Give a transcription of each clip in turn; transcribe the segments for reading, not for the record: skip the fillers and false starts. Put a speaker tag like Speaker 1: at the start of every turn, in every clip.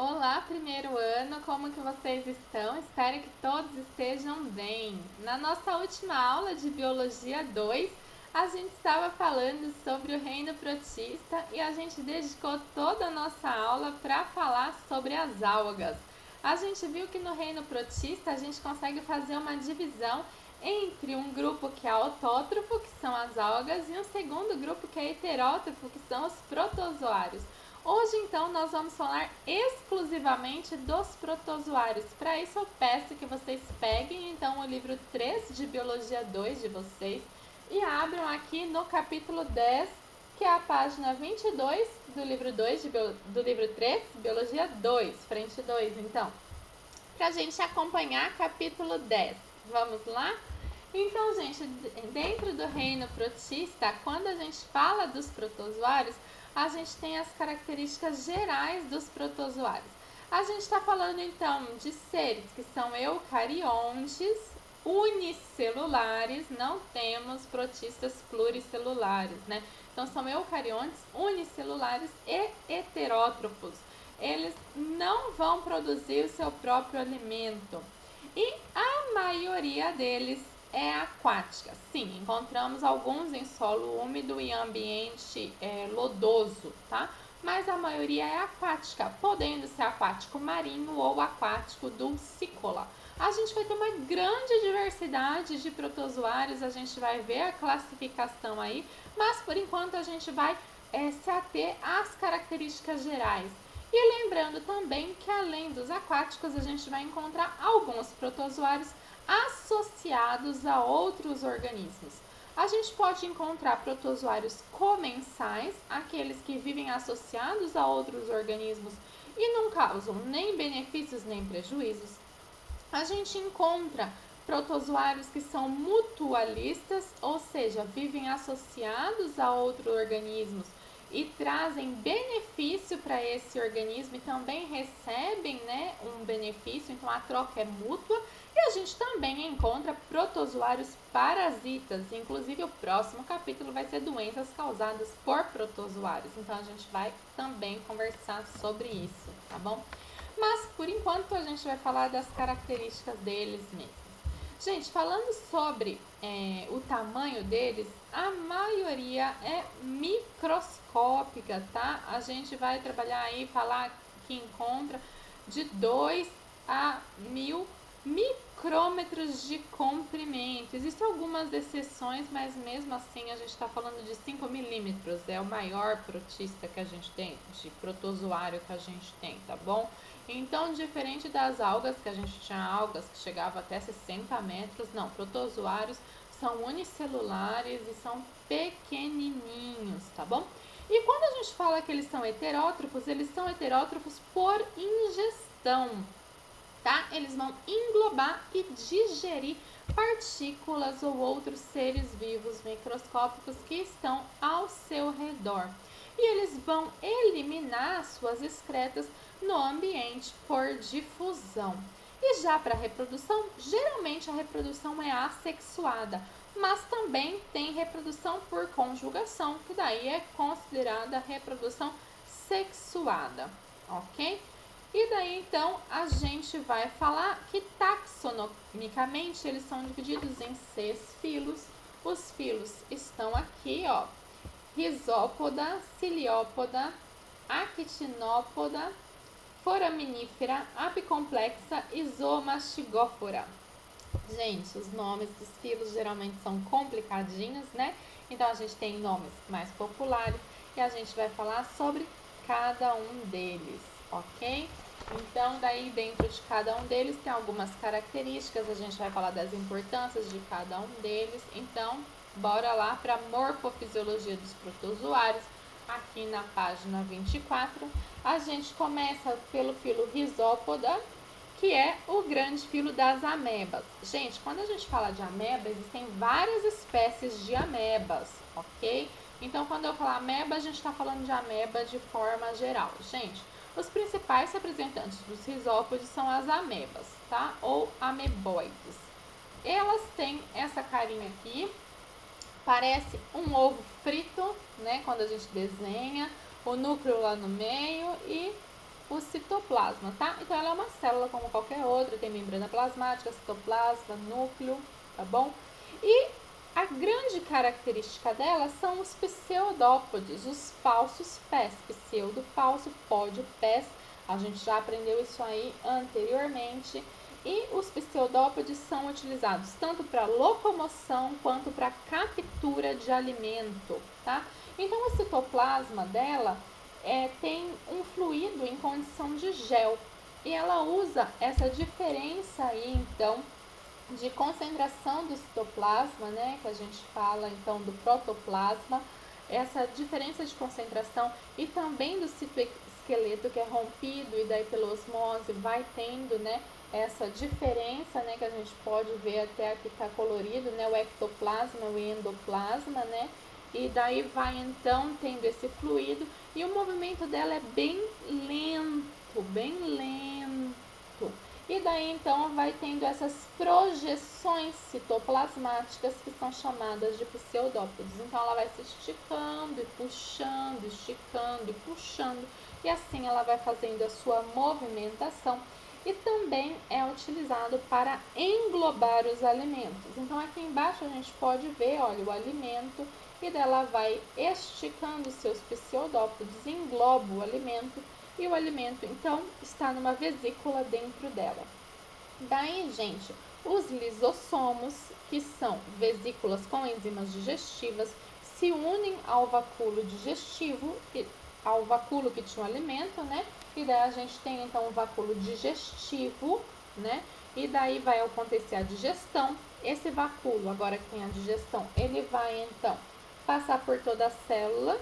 Speaker 1: Olá, primeiro ano, como que vocês estão? Espero que todos estejam bem. Na nossa última aula de Biologia 2, a gente estava falando sobre o reino protista e a gente dedicou toda a nossa aula para falar sobre as algas. A gente viu que no reino protista a gente consegue fazer uma divisão entre um grupo que é autótrofo, que são as algas, e um segundo grupo que é heterótrofo, que são os protozoários. Hoje, então, nós vamos falar exclusivamente dos protozoários. Para isso, eu peço que vocês peguem, então, o livro 3 de Biologia 2 de vocês e abram aqui no capítulo 10, que é a página 22 do livro 2 do livro 3, Biologia 2, frente 2, então, para a gente acompanhar capítulo 10. Vamos lá? Então, gente, dentro do reino protista, quando a gente fala dos protozoários, a gente tem as características gerais dos protozoários. A gente está falando então de seres que são eucariontes, unicelulares, não temos protistas pluricelulares, né? Então são eucariontes, unicelulares e heterótrofos. Eles não vão produzir o seu próprio alimento. E a maioria deles é aquática. Sim, encontramos alguns em solo úmido e ambiente lodoso, tá? Mas a maioria é aquática, podendo ser aquático marinho ou aquático dulcícola. A gente vai ter uma grande diversidade de protozoários, a gente vai ver a classificação aí, mas por enquanto a gente vai se ater às características gerais. E lembrando também que além dos aquáticos, a gente vai encontrar alguns protozoários associados a outros organismos. A gente pode encontrar protozoários comensais, aqueles que vivem associados a outros organismos e não causam nem benefícios nem prejuízos. A gente encontra protozoários que são mutualistas, ou seja, vivem associados a outros organismos e trazem benefício para esse organismo e também recebem, né, um benefício, então a troca é mútua. E a gente também encontra protozoários parasitas, inclusive o próximo capítulo vai ser doenças causadas por protozoários, então a gente vai também conversar sobre isso, tá bom? Mas por enquanto a gente vai falar das características deles mesmos. Gente, falando sobre o tamanho deles, a maioria é microscópica, tá? A gente vai trabalhar aí, falar que encontra de 2 a 1000 micrômetros de comprimento. Existem algumas exceções, mas mesmo assim a gente está falando de 5 milímetros. É o maior protista que a gente tem, de protozoário que a gente tem, tá bom? Então, diferente das algas, que a gente tinha algas que chegavam até 60 metros, não, protozoários são unicelulares e são pequenininhos, tá bom? E quando a gente fala que eles são heterótrofos por ingestão, tá? Eles vão englobar e digerir partículas ou outros seres vivos microscópicos que estão ao seu redor. E eles vão eliminar suas excretas no ambiente por difusão. E já para a reprodução, geralmente a reprodução é assexuada, mas também tem reprodução por conjugação, que daí é considerada reprodução sexuada, ok? E daí então a gente vai falar que taxonomicamente eles são divididos em 6 filos. Os filos estão aqui, ó: Rhizópoda, Ciliópoda, Actinópoda, Foraminífera, Apicomplexa e Zoomastigófora. Gente, os nomes dos filos geralmente são complicadinhos, né? Então a gente tem nomes mais populares e a gente vai falar sobre cada um deles, ok? Então, daí dentro de cada um deles tem algumas características, a gente vai falar das importâncias de cada um deles. Então, bora lá para a morfofisiologia dos protozoários. Aqui na página 24, a gente começa pelo filo Rhizópoda, que é o grande filo das amebas. Gente, quando a gente fala de ameba, existem várias espécies de amebas, ok? Então, quando eu falar ameba, a gente está falando de ameba de forma geral. Gente, os principais representantes dos rizópodes são as amebas, tá? Ou ameboides. Elas têm essa carinha aqui, parece um ovo frito, né? Quando a gente desenha, o núcleo lá no meio e o citoplasma, tá? Então ela é uma célula como qualquer outra, tem membrana plasmática, citoplasma, núcleo, tá bom? E a grande característica dela são os pseudópodes, os falsos pés, pseudo, falso, pódio, pés. A gente já aprendeu isso aí anteriormente. E os pseudópodes são utilizados tanto para locomoção quanto para captura de alimento, tá? Então, o citoplasma dela tem um fluido em condição de gel e ela usa essa diferença aí, então, de concentração do citoplasma, né, que a gente fala então do protoplasma, essa diferença de concentração e também do citoesqueleto que é rompido e daí pela osmose vai tendo, né, essa diferença, né, que a gente pode ver até aqui está colorido, né, o ectoplasma e o endoplasma, né, e daí vai então tendo esse fluido e o movimento dela é bem lento, bem lento. E daí então vai tendo essas projeções citoplasmáticas que são chamadas de pseudópodes. Então ela vai se esticando e puxando, esticando e puxando, e assim ela vai fazendo a sua movimentação. E também é utilizado para englobar os alimentos. Então aqui embaixo a gente pode ver, olha, o alimento, e dela vai esticando seus pseudópodes, engloba o alimento, e o alimento então está numa vesícula dentro dela. Daí, gente, os lisossomos, que são vesículas com enzimas digestivas, se unem ao vacúolo digestivo, ao vacúolo que tinha o alimento, né? E daí a gente tem então o vacúolo digestivo, né? E daí vai acontecer a digestão. Esse vacúolo, agora que tem a digestão, ele vai então passar por toda a célula,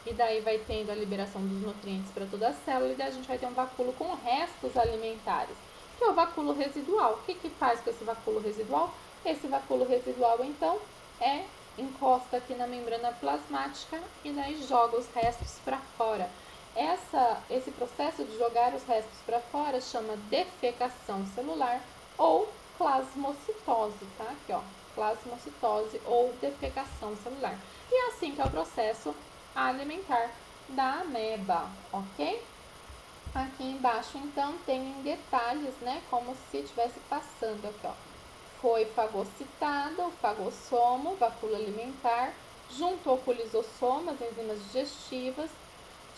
Speaker 1: e daí vai tendo a liberação dos nutrientes para toda a célula, e daí a gente vai ter um vacúolo com restos alimentares, que é o vacúolo residual. O que faz com esse vacúolo residual? Esse vacúolo residual, então, encosta aqui na membrana plasmática e daí joga os restos para fora. Esse processo de jogar os restos para fora chama defecação celular ou plasmocitose, tá? Aqui, ó, plasmocitose ou defecação celular. E é assim que é o processo alimentar da ameba, ok? Aqui embaixo, então, tem detalhes, né, como se estivesse passando aqui, ó. Foi fagocitado, o fagossomo, vacúolo alimentar, juntou com o lisossoma, as enzimas digestivas,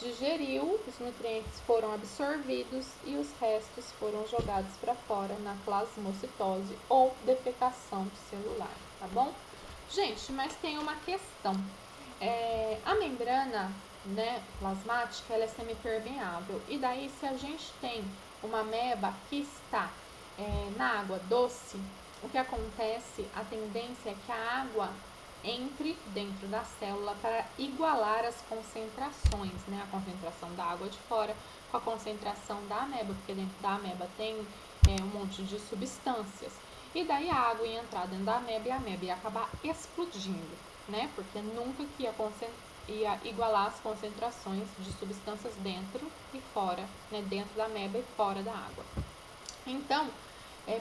Speaker 1: digeriu, os nutrientes foram absorvidos e os restos foram jogados para fora na plasmocitose ou defecação celular, tá bom? Gente, mas tem uma questão. A membrana, né, plasmática, ela é semipermeável. E daí, se a gente tem uma ameba que está na água doce, o que acontece, a tendência é que a água entre dentro da célula para igualar as concentrações, né? A concentração da água de fora com a concentração da ameba, porque dentro da ameba tem um monte de substâncias. E daí a água ia entrar dentro da ameba e a ameba ia acabar explodindo, né? Porque nunca que ia igualar as concentrações de substâncias dentro e fora, né? Dentro da ameba e fora da água. Então,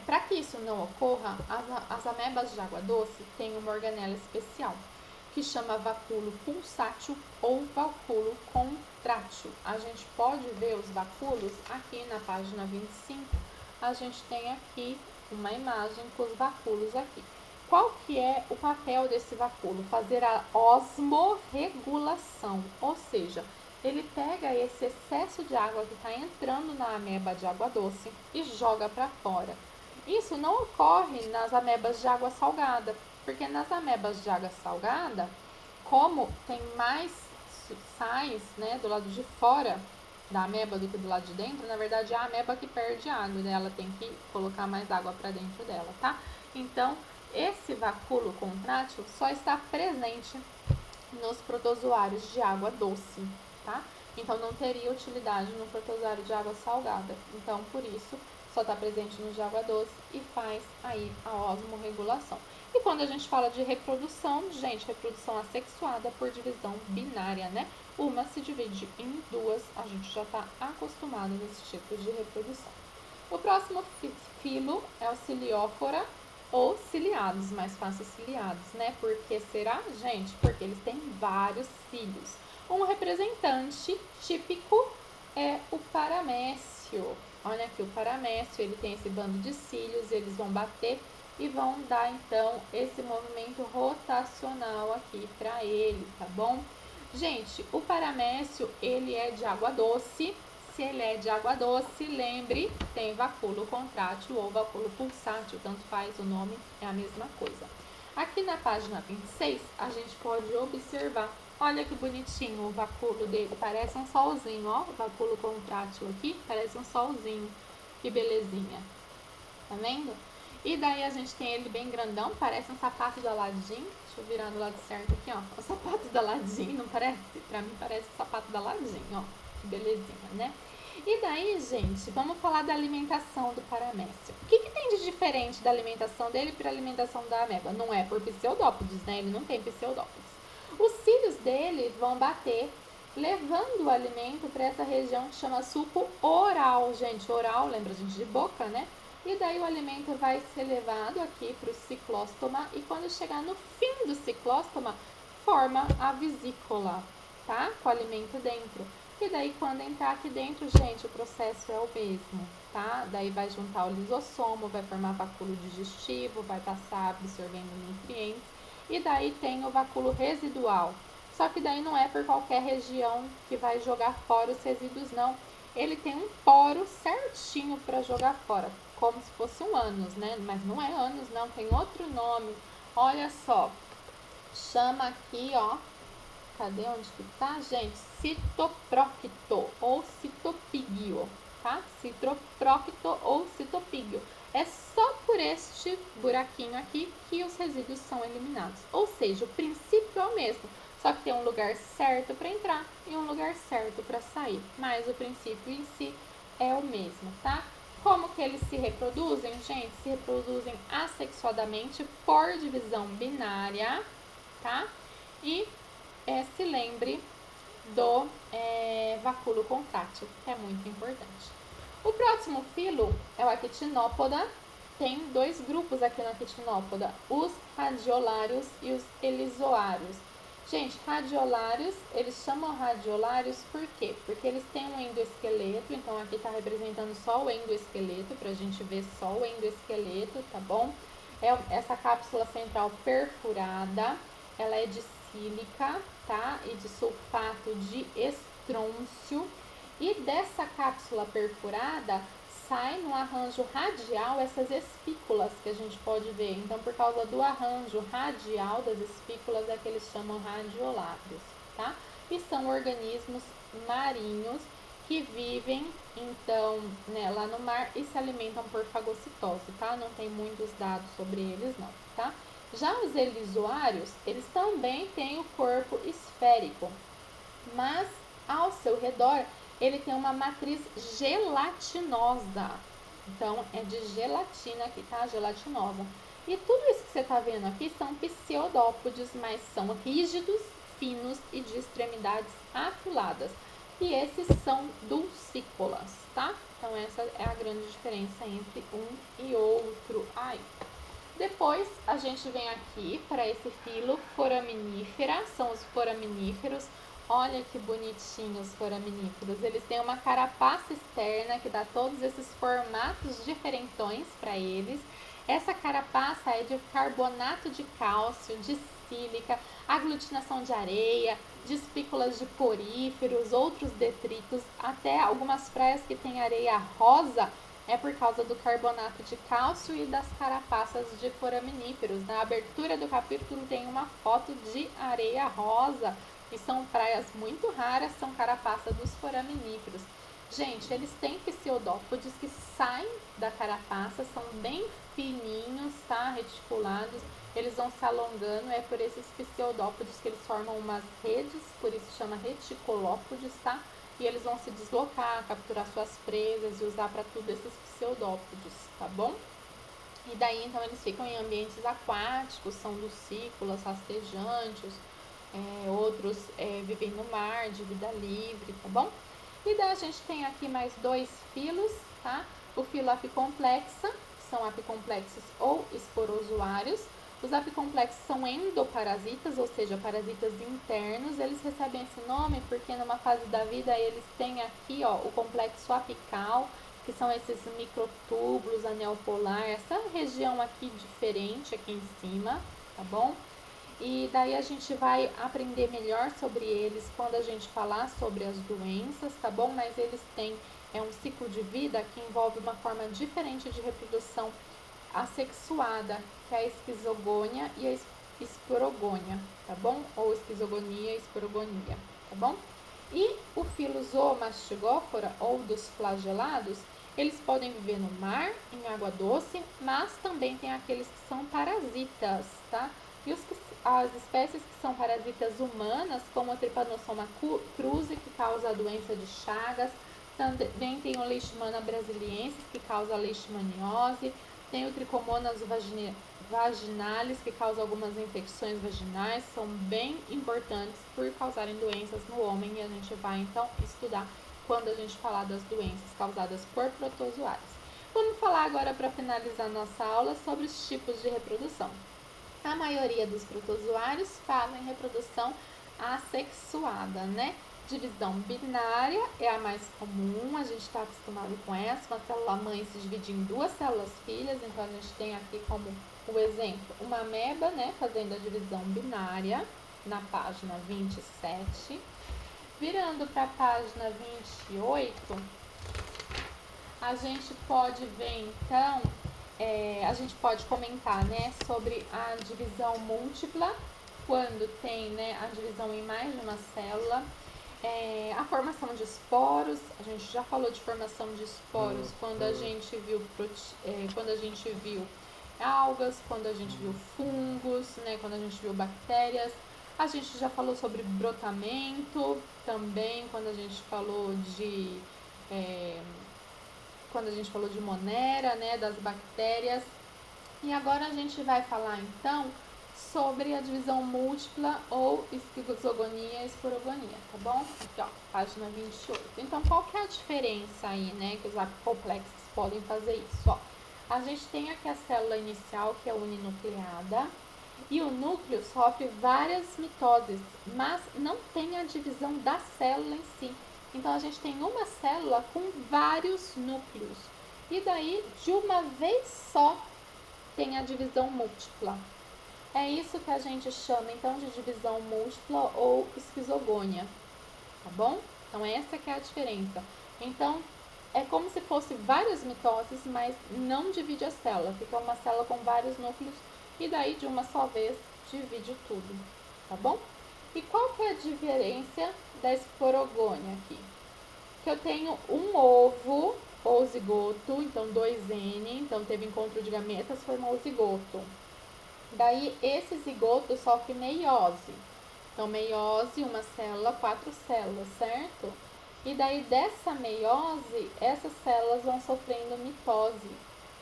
Speaker 1: para que isso não ocorra, as amebas de água doce têm uma organela especial, que chama vacúolo pulsátil ou vacúolo contrátil. A gente pode ver os vacúolos aqui na página 25, a gente tem aqui uma imagem com os vacúolos aqui. Qual que é o papel desse vacúolo? Fazer a osmorregulação, ou seja, ele pega esse excesso de água que está entrando na ameba de água doce e joga para fora. Isso não ocorre nas amebas de água salgada, porque nas amebas de água salgada, como tem mais sais, né, do lado de fora da ameba do que do lado de dentro, na verdade é a ameba que perde água, né? Ela tem que colocar mais água para dentro dela, tá? Então, esse vacúolo contrátil só está presente nos protozoários de água doce, tá? Então, não teria utilidade no protozoário de água salgada. Então, por isso, só está presente no de água doce e faz aí a osmorregulação. E quando a gente fala de reprodução, gente, reprodução assexuada por divisão binária, né? Uma se divide em duas, a gente já está acostumado nesse tipo de reprodução. O próximo filo é o Ciliófora ou ciliados, mais fácil ciliados, né? Por que será, gente? Porque eles têm vários cílios. Um representante típico é o paramécio. Olha aqui, o paramécio, ele tem esse bando de cílios, eles vão bater e vão dar, então, esse movimento rotacional aqui para ele, tá bom? Gente, o paramécio, ele é de água doce. Se ele é de água doce, lembre, tem vacúolo contrátil ou vacúolo pulsátil, tanto faz, o nome é a mesma coisa. Aqui na página 26, a gente pode observar, olha que bonitinho o vacúolo dele, parece um solzinho, ó, o vacúolo contrátil aqui, parece um solzinho, que belezinha, tá vendo? E daí a gente tem ele bem grandão, parece um sapato do Aladim, deixa eu virar do lado certo aqui, ó, o sapato do Aladim, não parece? Pra mim parece o sapato do Aladim, ó, que belezinha, né? E daí, gente, vamos falar da alimentação do paramécio. O que tem de diferente da alimentação dele para a alimentação da ameba? Não é por pseudópodes, né? Ele não tem pseudópodes. Os cílios dele vão bater, levando o alimento para essa região que chama suco oral. Gente, oral lembra a gente de boca, né? E daí o alimento vai ser levado aqui para o ciclóstoma e quando chegar no fim do ciclóstoma, forma a vesícula, tá? Com o alimento dentro. E daí quando entrar aqui dentro, gente, o processo é o mesmo, tá? Daí vai juntar o lisossomo, vai formar vacúolo digestivo, vai passar absorvendo nutrientes. E daí tem o vacúolo residual. Só que daí não é por qualquer região que vai jogar fora os resíduos, não. Ele tem um poro certinho para jogar fora, como se fosse um ânus, né? Mas não é ânus, não, tem outro nome. Olha só, chama aqui, ó. Cadê onde que tá, gente? Citoprócto ou citopígio, tá? Citoprócto ou citopígio. É só por este buraquinho aqui que os resíduos são eliminados. Ou seja, o princípio é o mesmo, só que tem um lugar certo para entrar e um lugar certo para sair. Mas o princípio em si é o mesmo, tá? Como que eles se reproduzem, gente? Se reproduzem assexuadamente por divisão binária, tá? E se lembre do vacúolo contrátil, que é muito importante. O próximo filo é o Actinópoda. Tem dois grupos aqui no Actinópoda, os radiolários e os elizoários. Gente, radiolários, eles chamam radiolários por quê? Porque eles têm um endoesqueleto, então aqui está representando só o endoesqueleto, para a gente ver só o endoesqueleto, tá bom? Essa cápsula central perfurada, ela é de sílica, tá? E de sulfato de estrôncio. E dessa cápsula perfurada sai no arranjo radial essas espículas que a gente pode ver. Então, por causa do arranjo radial das espículas é que eles chamam radiolários, tá? E são organismos marinhos que vivem, então, né, lá no mar e se alimentam por fagocitose, tá? Não tem muitos dados sobre eles, não, tá? Já os elizoários, eles também têm o corpo esférico, mas ao seu redor ele tem uma matriz gelatinosa. Então, é de gelatina aqui, tá? Gelatinosa. E tudo isso que você tá vendo aqui são pseudópodes, mas são rígidos, finos e de extremidades afiladas. E esses são dulcícolas, tá? Então, essa é a grande diferença entre um e outro. Ai. Depois, a gente vem aqui para esse filo foraminífera, são os foraminíferos. Olha que bonitinhos os foraminíferos. Eles têm uma carapaça externa que dá todos esses formatos diferentões para eles. Essa carapaça é de carbonato de cálcio, de sílica, aglutinação de areia, de espículas de poríferos, outros detritos, até algumas praias que têm areia rosa é por causa do carbonato de cálcio e das carapaças de foraminíferos. Na abertura do capítulo tem uma foto de areia rosa e são praias muito raras, são carapaças dos foraminíferos. Gente, eles têm pseudópodes que saem da carapaça, são bem fininhos, tá? Reticulados. Eles vão se alongando, é por esses pseudópodes que eles formam umas redes, por isso chama reticulópodes, tá? E eles vão se deslocar, capturar suas presas e usar para tudo esses pseudópodes, tá bom? E daí, então, eles ficam em ambientes aquáticos, são lucícolas, rastejantes, outros vivem no mar, de vida livre, tá bom? E daí a gente tem aqui mais dois filos, tá? O filo apicomplexo, são apicomplexos ou esporozoários. Os apicomplexos são endoparasitas, ou seja, parasitas internos. Eles recebem esse nome porque numa fase da vida eles têm aqui, ó, o complexo apical, que são esses microtúbulos, anel polar, essa região aqui diferente aqui em cima, tá bom? E daí a gente vai aprender melhor sobre eles quando a gente falar sobre as doenças, tá bom? Mas eles têm um ciclo de vida que envolve uma forma diferente de reprodução assexuada, que é a esquizogônia e a esporogônia, tá bom? Ou esquizogonia e esporogonia, tá bom? E o filo Zoomastigófora, ou dos flagelados, eles podem viver no mar, em água doce, mas também tem aqueles que são parasitas, tá? E as espécies que são parasitas humanas, como a Trypanosoma cruzi, que causa a doença de Chagas, também tem o Leishmania brasiliensis, que causa a leishmaniose, tem o Trichomonas vaginalis, que causa algumas infecções vaginais, são bem importantes por causarem doenças no homem, e a gente vai então estudar quando a gente falar das doenças causadas por protozoários. Vamos falar agora, para finalizar nossa aula, sobre os tipos de reprodução. A maioria dos protozoários fazem reprodução assexuada, né? Divisão binária é a mais comum, a gente está acostumado com essa, com a célula mãe se dividir em duas células filhas, então a gente tem aqui como o exemplo uma ameba, né, fazendo a divisão binária na página 27. Virando para a página 28, a gente pode ver então, a gente pode comentar, né, sobre a divisão múltipla, quando tem, né, a divisão em mais de uma célula. A formação de esporos, a gente já falou de formação de esporos quando a gente viu algas, quando a gente viu fungos, né, quando a gente viu bactérias. A gente já falou sobre brotamento também, quando a gente falou de Monera, né, das bactérias. E agora a gente vai falar então sobre a divisão múltipla ou esquizogonia e esporogonia, tá bom? Aqui, ó, página 28. Então, qual que é a diferença aí, né, que os apicomplexos podem fazer isso, ó? A gente tem aqui a célula inicial, que é uninucleada, e o núcleo sofre várias mitoses, mas não tem a divisão da célula em si. Então, a gente tem uma célula com vários núcleos, e daí, de uma vez só, tem a divisão múltipla. É isso que a gente chama, então, de divisão múltipla ou esquizogônia, tá bom? Então, essa que é a diferença. Então, é como se fosse várias mitoses, mas não divide a célula. Fica uma célula com vários núcleos e daí, de uma só vez, divide tudo, tá bom? E qual que é a diferença da esporogônia aqui? Que eu tenho um ovo ou zigoto, então 2N, então teve encontro de gametas, formou o zigoto. Daí, esse zigoto sofre meiose. Então, meiose, uma célula, 4 células, certo? E daí, dessa meiose, essas células vão sofrendo mitose.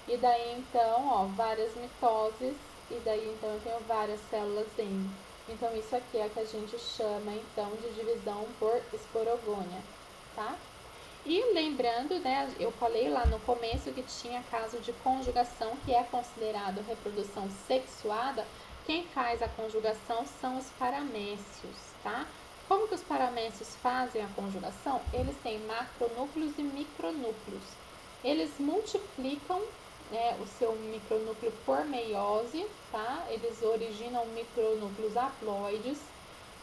Speaker 1: E daí, então, ó, várias mitoses. E daí, então, eu tenho várias células dentro. Então, isso aqui é que a gente chama, então, de divisão por esporogônia, tá? E lembrando, né, eu falei lá no começo que tinha caso de conjugação, que é considerado reprodução sexuada. Quem faz a conjugação são os paramécios, tá? Como que os paramécios fazem a conjugação? Eles têm macronúcleos e micronúcleos. Eles multiplicam, né, o seu micronúcleo por meiose, tá? Eles originam micronúcleos haploides.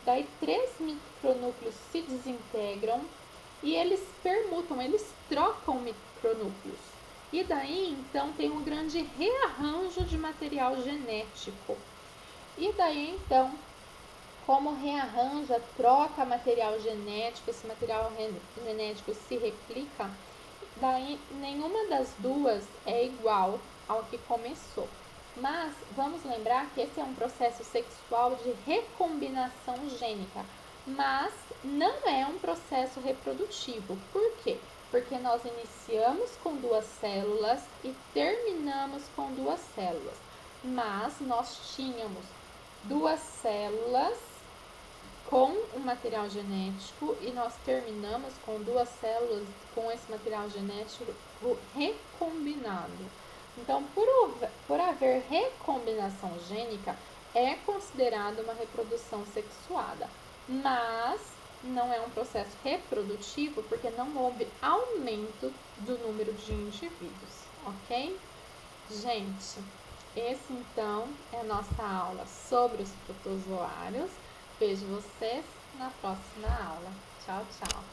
Speaker 1: Daí, 3 micronúcleos se desintegram e eles permutam, eles trocam micronúcleos. E daí, então, tem um grande rearranjo de material genético. E daí, então, como rearranja, troca material genético, esse material genético se replica, daí nenhuma das duas é igual ao que começou. Mas vamos lembrar que esse é um processo sexual de recombinação gênica, mas não é um processo reprodutivo. Por quê? Porque nós iniciamos com 2 células e terminamos com 2 células, mas nós tínhamos 2 células com um material genético e nós terminamos com 2 células com esse material genético recombinado. Então, por haver recombinação gênica, é considerado uma reprodução sexuada, mas não é um processo reprodutivo porque não houve aumento do número de indivíduos, ok? Gente, esse então é a nossa aula sobre os protozoários. Vejo vocês na próxima aula. Tchau, tchau!